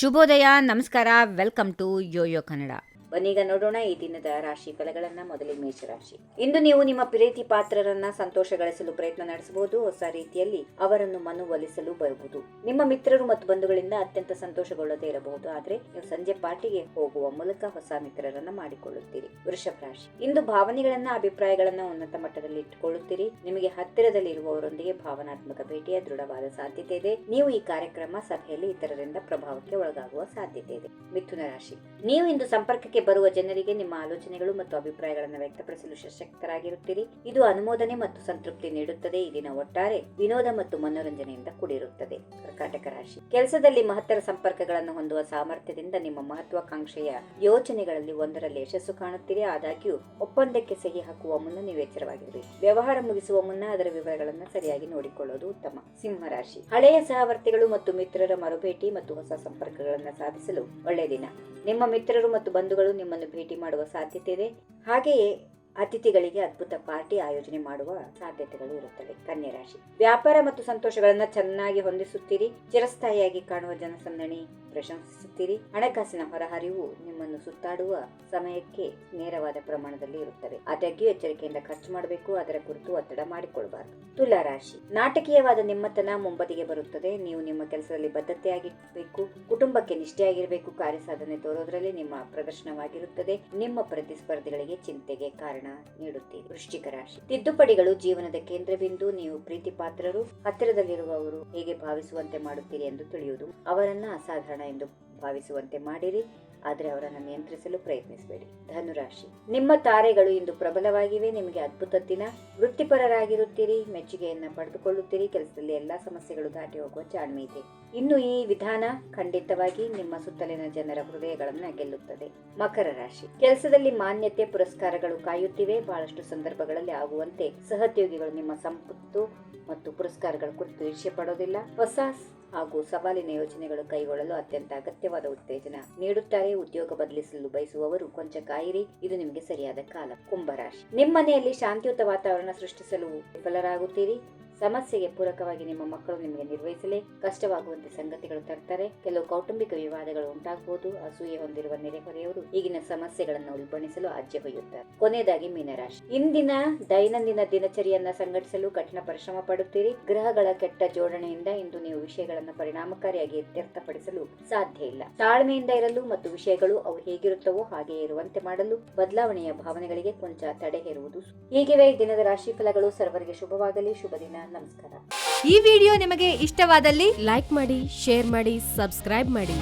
ಶುಭೋದಯ, ನಮಸ್ಕಾರ, welcome to Yoyo Kannada. ಬನ್ನೀಗ ನೋಡೋಣ ಈ ದಿನದ ರಾಶಿ ಫಲಗಳನ್ನ. ಮೊದಲಿಗೆ ಮೇಷರಾಶಿ. ಇಂದು ನೀವು ನಿಮ್ಮ ಪ್ರೀತಿ ಪಾತ್ರರನ್ನ ಸಂತೋಷಗೊಳಿಸಲು ಪ್ರಯತ್ನ ನಡೆಸಬಹುದು. ಹೊಸ ರೀತಿಯಲ್ಲಿ ಅವರನ್ನು ಮನವೊಲಿಸಲು ಬರಬಹುದು. ನಿಮ್ಮ ಮಿತ್ರರು ಮತ್ತು ಬಂಧುಗಳಿಂದ ಅತ್ಯಂತ ಸಂತೋಷಗೊಳ್ಳದೇ ಇರಬಹುದು, ಆದ್ರೆ ನೀವು ಸಂಜೆ ಪಾರ್ಟಿಗೆ ಹೋಗುವ ಮೂಲಕ ಹೊಸ ಮಿತ್ರರನ್ನ ಮಾಡಿಕೊಳ್ಳುತ್ತೀರಿ. ವೃಷಭ ರಾಶಿ. ಇಂದು ಭಾವನೆಗಳನ್ನ ಅಭಿಪ್ರಾಯಗಳನ್ನ ಉನ್ನತ ಮಟ್ಟದಲ್ಲಿ ಇಟ್ಟುಕೊಳ್ಳುತ್ತೀರಿ. ನಿಮಗೆ ಹತ್ತಿರದಲ್ಲಿ ಇರುವವರೊಂದಿಗೆ ಭಾವನಾತ್ಮಕ ಭೇಟಿಯ ದೃಢವಾದ ಸಾಧ್ಯತೆ ಇದೆ. ನೀವು ಈ ಕಾರ್ಯಕ್ರಮ ಸಭೆಯಲ್ಲಿ ಇತರರಿಂದ ಪ್ರಭಾವಕ್ಕೆ ಒಳಗಾಗುವ ಸಾಧ್ಯತೆ ಇದೆ. ಮಿಥುನ ರಾಶಿ. ನೀವು ಇಂದು ಸಂಪರ್ಕಕ್ಕೆ ಬರುವ ಜನರಿಗೆ ನಿಮ್ಮ ಆಲೋಚನೆಗಳು ಮತ್ತು ಅಭಿಪ್ರಾಯಗಳನ್ನು ವ್ಯಕ್ತಪಡಿಸಲು ಸಶಕ್ತರಾಗಿರುತ್ತೀರಿ. ಇದು ಅನುಮೋದನೆ ಮತ್ತು ಸಂತೃಪ್ತಿ ನೀಡುತ್ತದೆ. ಈ ದಿನ ಒಟ್ಟಾರೆ ವಿನೋದ ಮತ್ತು ಮನೋರಂಜನೆಯಿಂದ ಕೂಡಿರುತ್ತದೆ. ಕರ್ಕಾಟಕ ರಾಶಿ. ಕೆಲಸದಲ್ಲಿ ಮಹತ್ತರ ಸಂಪರ್ಕಗಳನ್ನು ಹೊಂದುವ ಸಾಮರ್ಥ್ಯದಿಂದ ನಿಮ್ಮ ಮಹತ್ವಾಕಾಂಕ್ಷೆಯ ಯೋಚನೆಗಳಲ್ಲಿ ಒಂದರಲ್ಲಿ ಯಶಸ್ಸು ಕಾಣುತ್ತೀರಿ. ಆದಾಗ್ಯೂ ಒಪ್ಪಂದಕ್ಕೆ ಸಹಿ ಹಾಕುವ ಮುನ್ನ ನೀವು ಎಚ್ಚರವಾಗಿರಬೇಕು. ವ್ಯವಹಾರ ಮುಗಿಸುವ ಮುನ್ನ ಅದರ ವಿವರಗಳನ್ನು ಸರಿಯಾಗಿ ನೋಡಿಕೊಳ್ಳುವುದು ಉತ್ತಮ. ಸಿಂಹರಾಶಿ. ಹಳೆಯ ಸಹವರ್ತಿಗಳು ಮತ್ತು ಮಿತ್ರರ ಮರುಭೇಟಿ ಮತ್ತು ಹೊಸ ಸಂಪರ್ಕಗಳನ್ನು ಸಾಧಿಸಲು ಒಳ್ಳೆಯ ದಿನ. ನಿಮ್ಮ ಮಿತ್ರರು ಮತ್ತು ಬಂಧುಗಳು ನಿಮ್ಮನ್ನು ಭೇಟಿ ಮಾಡುವ ಸಾಧ್ಯತೆ ಇದೆ. ಹಾಗೆಯೇ ಅತಿಥಿಗಳಿಗೆ ಅದ್ಭುತ ಪಾರ್ಟಿ ಆಯೋಜನೆ ಮಾಡುವ ಸಾಧ್ಯತೆಗಳು ಇರುತ್ತವೆ. ಕನ್ಯಾ ರಾಶಿ. ವ್ಯಾಪಾರ ಮತ್ತು ಸಂತೋಷಗಳನ್ನ ಚೆನ್ನಾಗಿ ಹೊಂದಿಸುತ್ತೀರಿ. ಚಿರಸ್ಥಾಯಿಯಾಗಿ ಕಾಣುವ ಜನಸಂದಣಿ ಪ್ರಶಂಸಿಸುತ್ತೀರಿ. ಹಣಕಾಸಿನ ಹೊರಹರಿವು ನಿಮ್ಮನ್ನು ಸುತ್ತಾಡುವ ಸಮಯಕ್ಕೆ ನೇರವಾದ ಪ್ರಮಾಣದಲ್ಲಿ ಇರುತ್ತದೆ. ಆದಾಗ್ಯೂ ಎಚ್ಚರಿಕೆಯಿಂದ ಖರ್ಚು ಮಾಡಬೇಕು. ಅದರ ಕುರಿತು ಒತ್ತಡ ಮಾಡಿಕೊಳ್ಳಬಾರದು. ತುಲಾ ರಾಶಿ. ನಾಟಕೀಯವಾದ ನಿಮ್ಮತನ ಮುಂಬದಿಗೆ ಬರುತ್ತದೆ. ನೀವು ನಿಮ್ಮ ಕೆಲಸದಲ್ಲಿ ಬದ್ಧತೆಯಾಗಿರಬೇಕು. ಕುಟುಂಬಕ್ಕೆ ನಿಷ್ಠೆಯಾಗಿರಬೇಕು. ಕಾರ್ಯಸಾಧನೆ ತೋರೋದ್ರಲ್ಲಿ ನಿಮ್ಮ ಪ್ರದರ್ಶನವಾಗಿರುತ್ತದೆ. ನಿಮ್ಮ ಪ್ರತಿಸ್ಪರ್ಧಿಗಳಿಗೆ ಚಿಂತೆಗೆ ಕಾರಣ ನೀಡುತ್ತೀರಿ. ವೃಶ್ಚಿಕ ರಾಶಿ. ತಿದ್ದುಪಡಿಗಳು ಜೀವನದ ಕೇಂದ್ರ ಬಿಂದು. ನೀವು ಪ್ರೀತಿ ಪಾತ್ರರು ಹತ್ತಿರದಲ್ಲಿರುವವರು ಹೇಗೆ ಭಾವಿಸುವಂತೆ ಮಾಡುತ್ತೀರಿ ಎಂದು ತಿಳಿಯುವುದು. ಅವರನ್ನ ಅಸಾಧಾರಣ ಎಂದು ಭಾವಿಸುವಂತೆ ಮಾಡಿರಿ, ಆದರೆ ಅವರನ್ನು ನಿಯಂತ್ರಿಸಲು ಪ್ರಯತ್ನಿಸಬೇಡಿ. ಧನುರಾಶಿ. ನಿಮ್ಮ ತಾರೆಗಳು ಇಂದು ಪ್ರಬಲವಾಗಿವೆ. ನಿಮಗೆ ಅದ್ಭುತ ದಿನ. ವೃತ್ತಿಪರರಾಗಿರುತ್ತೀರಿ. ಮೆಚ್ಚುಗೆಯನ್ನ ಪಡೆದುಕೊಳ್ಳುತ್ತೀರಿ. ಕೆಲಸದಲ್ಲಿ ಎಲ್ಲಾ ಸಮಸ್ಯೆಗಳು ದಾಟಿ ಹೋಗುವ ಜಾಣ್ಮೆ ಇದೆ. ಇನ್ನು ಈ ವಿಧಾನ ಖಂಡಿತವಾಗಿ ನಿಮ್ಮ ಸುತ್ತಲಿನ ಜನರ ಹೃದಯಗಳನ್ನು ಗೆಲ್ಲುತ್ತದೆ. ಮಕರ ರಾಶಿ. ಕೆಲಸದಲ್ಲಿ ಮಾನ್ಯತೆ ಪುರಸ್ಕಾರಗಳು ಕಾಯುತ್ತಿವೆ. ಬಹಳಷ್ಟು ಸಂದರ್ಭಗಳಲ್ಲಿ ಆಗುವಂತೆ ಸಹೋದ್ಯೋಗಿಗಳು ನಿಮ್ಮ ಸಂಪತ್ತು ಮತ್ತು ಪುರಸ್ಕಾರಗಳ ಕುರಿತು ಈರ್ಷ್ಯೆ ಪಡೋದಿಲ್ಲ. ಹೊಸ ಹಾಗೂ ಸವಾಲಿನ ಯೋಜನೆಗಳು ಕೈಗೊಳ್ಳಲು ಅತ್ಯಂತ ಅಗತ್ಯವಾದ ಉತ್ತೇಜನ ನೀಡುತ್ತಾರೆ. ಉದ್ಯೋಗ ಬದಲಿಸಲು ಬಯಸುವವರು ಕೊಂಚ ಕಾಯಿರಿ, ಇದು ನಿಮಗೆ ಸರಿಯಾದ ಕಾಲ. ಕುಂಭರಾಶಿ. ನಿಮ್ಮ ಮನೆಯಲ್ಲಿ ಶಾಂತಿಯುತ ವಾತಾವರಣ ಸೃಷ್ಟಿಸಲು ವಿಫಲರಾಗುತ್ತೀರಿ. ಸಮಸ್ಯೆಗೆ ಪೂರಕವಾಗಿ ನಿಮ್ಮ ಮಕ್ಕಳು ನಿಮಗೆ ನಿರ್ವಹಿಸಲೇ ಕಷ್ಟವಾಗುವಂತೆ ಸಂಗತಿಗಳು ತರ್ತಾರೆ. ಕೆಲವು ಕೌಟುಂಬಿಕ ವಿವಾದಗಳು ಉಂಟಾಗಬಹುದು. ಅಸೂಯೆ ಹೊಂದಿರುವ ನೆರೆಹೊರೆಯವರು ಈಗಿನ ಸಮಸ್ಯೆಗಳನ್ನು ಉಲ್ಬಣಿಸಲು ಆಜ್ಯ ಹೊಯ್ಯುತ್ತಾರೆ. ಕೊನೆಯದಾಗಿ ಮೀನರಾಶಿ. ಇಂದಿನ ದೈನಂದಿನ ದಿನಚರಿಯನ್ನ ಸಂಘಟಿಸಲು ಕಠಿಣ ಪರಿಶ್ರಮ ಪಡುತ್ತೀರಿ. ಗ್ರಹಗಳ ಕೆಟ್ಟ ಜೋಡಣೆಯಿಂದ ಇಂದು ನೀವು ವಿಷಯಗಳನ್ನು ಪರಿಣಾಮಕಾರಿಯಾಗಿ ಇತ್ಯರ್ಥಪಡಿಸಲು ಸಾಧ್ಯ ಇಲ್ಲ. ತಾಳ್ಮೆಯಿಂದ ಇರಲು ಮತ್ತು ವಿಷಯಗಳು ಅವು ಹೇಗಿರುತ್ತವೋ ಹಾಗೆ ಇರುವಂತೆ ಮಾಡಲು ಬದಲಾವಣೆಯ ಭಾವನೆಗಳಿಗೆ ಕೊಂಚ ತಡೆ ಹೇರುವುದು. ಹೀಗಿವೆ ಈ ದಿನದ ರಾಶಿ ಫಲಗಳು. ಸರ್ವರಿಗೆ ಶುಭವಾಗಲಿ. ಶುಭ ದಿನ. ನಮಸ್ಕಾರ. ಈ ವಿಡಿಯೋ ನಿಮಗೆ ಇಷ್ಟವಾದಲ್ಲಿ ಲೈಕ್ ಮಾಡಿ, ಶೇರ್ ಮಾಡಿ, ಸಬ್ಸ್ಕ್ರೈಬ್ ಮಾಡಿ.